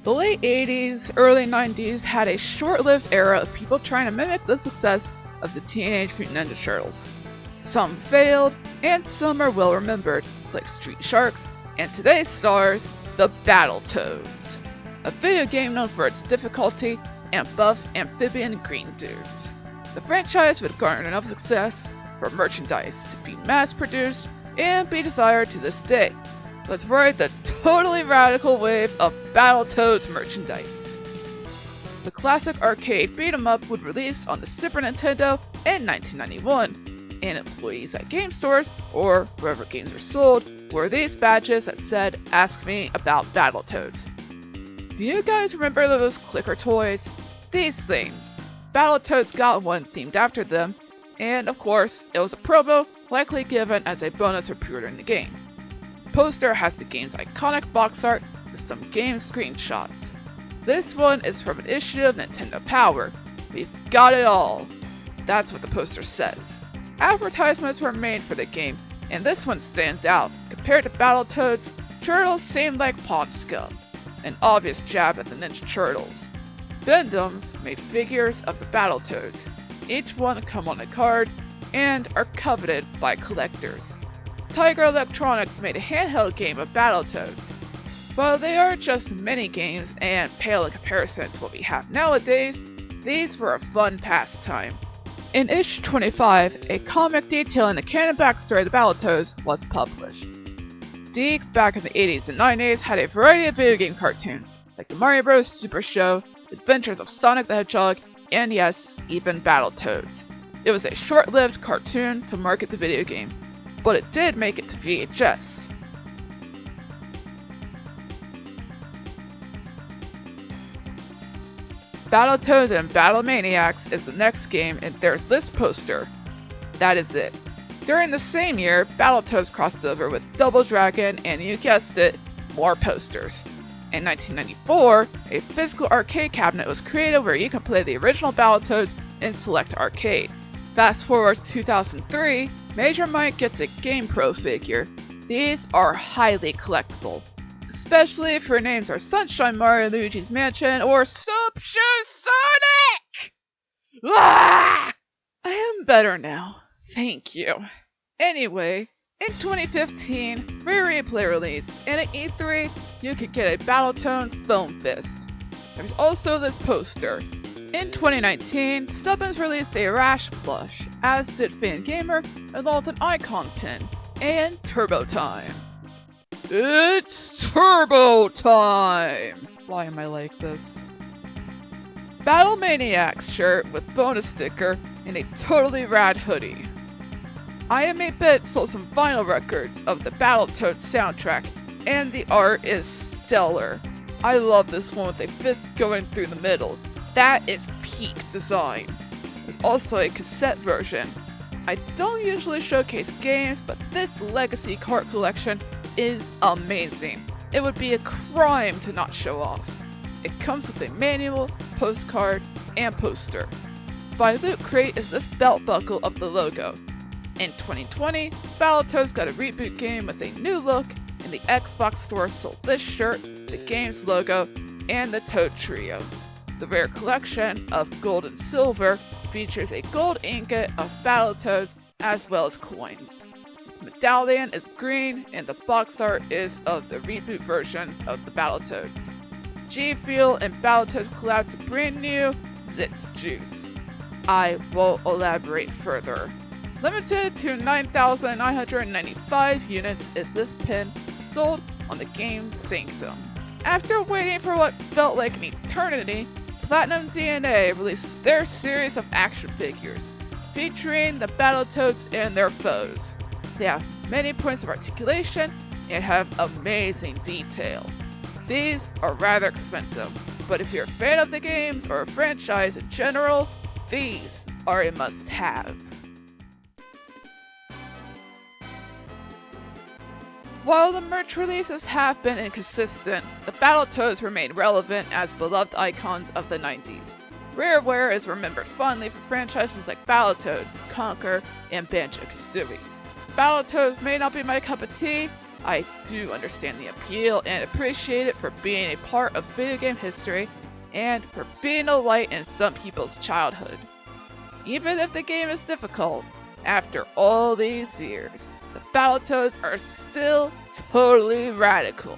The late 80s, early 90s had a short-lived era of people trying to mimic the success of the Teenage Mutant Ninja Turtles. Some failed, and some are well remembered, like Street Sharks, and today's stars, the Battletoads, a video game known for its difficulty and buff amphibian green dudes. The franchise would garner enough success for merchandise to be mass-produced and be desired to this day. Let's ride the totally radical wave of Battletoads merchandise. The classic arcade beat-em-up would release on the Super Nintendo in 1991, and employees at game stores, or wherever games were sold, wore these badges that said, "Ask me about Battletoads." Do you guys remember those clicker toys? These things. Battletoads got one themed after them, and of course, it was a promo likely given as a bonus for pre-ordering the game. This poster has the game's iconic box art with some game screenshots. This one is from an issue of Nintendo Power. We've got it all. That's what the poster says. Advertisements were made for the game, and this one stands out. Compared to Battletoads, Turtles seemed like pond scum, an obvious jab at the Ninja Turtles. Bendums made figures of the Battletoads. Each one come on a card and are coveted by collectors. Tiger Electronics made a handheld game of Battletoads. While they are just mini-games and pale in comparison to what we have nowadays, these were a fun pastime. In issue 25, a comic detailing the canon backstory of the Battletoads was published. Deke, back in the 80s and 90s, had a variety of video game cartoons, like the Mario Bros. Super Show, Adventures of Sonic the Hedgehog, and yes, even Battletoads. It was a short-lived cartoon to market the video game, but it did make it to VHS. Battletoads and Battlemaniacs is the next game, and there's this poster. That is it. During the same year, Battletoads crossed over with Double Dragon, and you guessed it, more posters. In 1994, a physical arcade cabinet was created where you can play the original Battletoads in select arcades. Fast forward to 2003, Major Mike gets a GamePro figure. These are highly collectible, especially if your names are Sunshine Mario, Luigi's Mansion, or Soap Shoe Sonic! Ah! I am better now. Thank you. Anyway, in 2015, Rare Replay released, and at E3, you could get a Battletoads Foam Fist. There's also this poster. In 2019, Stubbins released a Rash plush, as did Fangamer, along with an icon pin, and Turbo Time. It's Turbo Time! Why am I like this? Battlemaniacs shirt with bonus sticker and a totally rad hoodie. I Am 8-Bit sold some vinyl records of the Battletoads soundtrack, and the art is stellar. I love this one with a fist going through the middle. That is peak design. There's also a cassette version. I don't usually showcase games, but this legacy cart collection is amazing. It would be a crime to not show off. It comes with a manual, postcard, and poster. By Loot Crate is this belt buckle of the logo. In 2020, Battletoads got a reboot game with a new look, and the Xbox store sold this shirt, the game's logo, and the Toad Trio. The rare collection of gold and silver features a gold ingot of Battletoads as well as coins. This medallion is green, and the box art is of the reboot versions of the Battletoads. G Fuel and Battletoads collab to brand new Zits Juice. I won't elaborate further. Limited to 9,995 units is this pin sold on the game's Sanctum. After waiting for what felt like an eternity, Platinum DNA releases their series of action figures, featuring the Battletoads and their foes. They have many points of articulation and have amazing detail. These are rather expensive, but if you're a fan of the games or a franchise in general, these are a must-have. While the merch releases have been inconsistent, the Battletoads remain relevant as beloved icons of the 90s. Rareware is remembered fondly for franchises like Battletoads, Conquer, and Banjo-Kazooie. Battletoads may not be my cup of tea, I do understand the appeal and appreciate it for being a part of video game history and for being a light in some people's childhood. Even if the game is difficult, after all these years, the Battletoads are still totally radical.